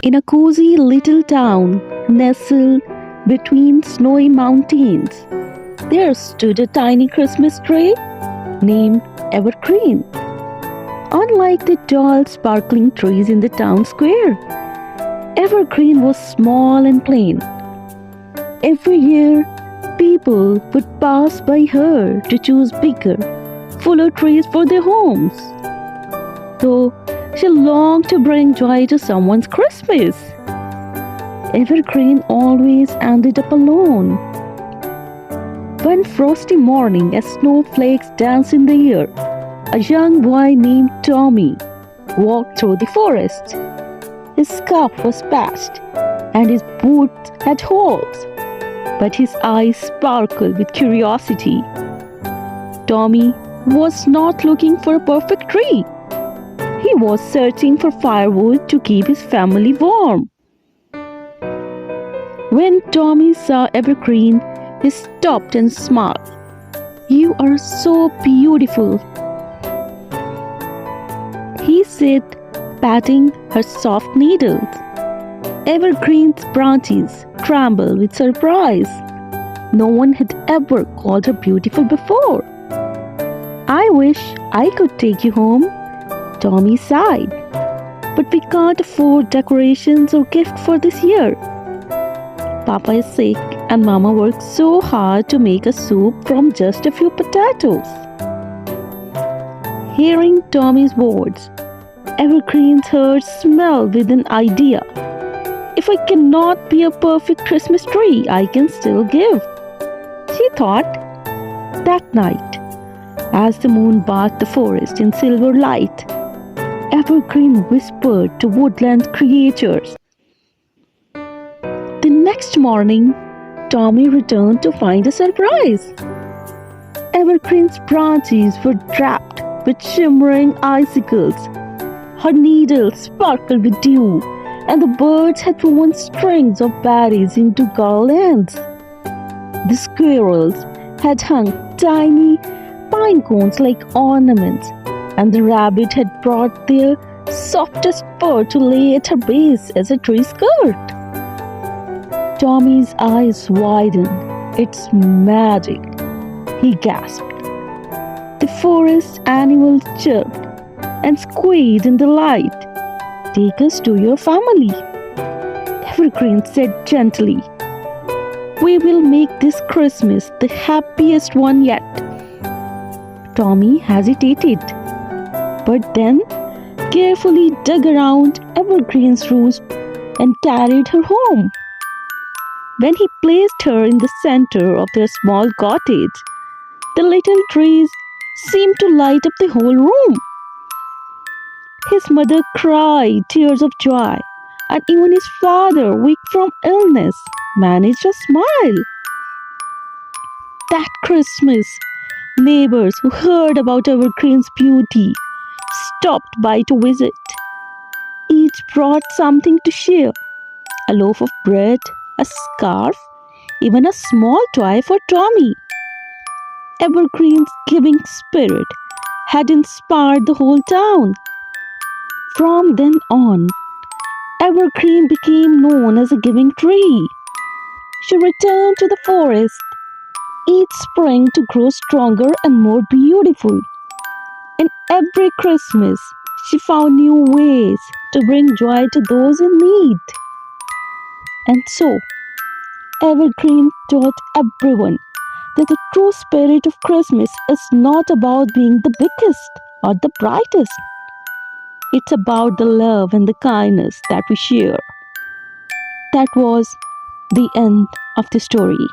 In a cozy little town nestled between snowy mountains, there stood a tiny Christmas tree named Evergreen. Unlike the tall, sparkling trees in the town square, Evergreen was small and plain. Every year, people would pass by her to choose bigger, fuller trees for their homes. Though she longed to bring joy to someone's Christmas, Evergreen always ended up alone. One frosty morning, as snowflakes danced in the air, a young boy named Tommy walked through the forest. His scarf was patched and his boots had holes, but his eyes sparkled with curiosity. Tommy was not looking for a perfect tree. He was searching for firewood to keep his family warm. When Tommy saw Evergreen, he stopped and smiled. "You are so beautiful," he said, patting her soft needles. Evergreen's branches trembled with surprise. No one had ever called her beautiful before. "I wish I could take you home," Tommy sighed. "But we can't afford decorations or gifts for this year. Papa is sick and Mama worked so hard to make a soup from just a few potatoes." Hearing Tommy's words, Evergreen's heart smelled with an idea. "If I cannot be a perfect Christmas tree, I can still give," she thought. That night, as the moon bathed the forest in silver light, Evergreen whispered to woodland creatures. The next morning, Tommy returned to find a surprise. Evergreen's branches were draped with shimmering icicles. Her needles sparkled with dew, and the birds had woven strings of berries into garlands. The squirrels had hung tiny pine cones like ornaments, and the rabbit had brought their softest fur to lay at her base as a tree skirt. Tommy's eyes widened. "It's magic," he gasped. The forest animals chirped and squeaked in delight. "Take us to your family," Evergreen said gently. "We will make this Christmas the happiest one yet." Tommy hesitated, but then carefully dug around Evergreen's roots and carried her home. When he placed her in the center of their small cottage, the little trees seemed to light up the whole room. His mother cried tears of joy, and even his father, weak from illness, managed a smile. That Christmas, neighbors who heard about Evergreen's beauty stopped by to visit. Each brought something to share: a loaf of bread, a scarf, even a small toy for Tommy. Evergreen's giving spirit had inspired the whole town. From then on, Evergreen became known as a giving tree. She returned to the forest each spring to grow stronger and more beautiful. And every Christmas, she found new ways to bring joy to those in need. And so, Evergreen taught everyone that the true spirit of Christmas is not about being the biggest or the brightest. It's about the love and the kindness that we share. That was the end of the story.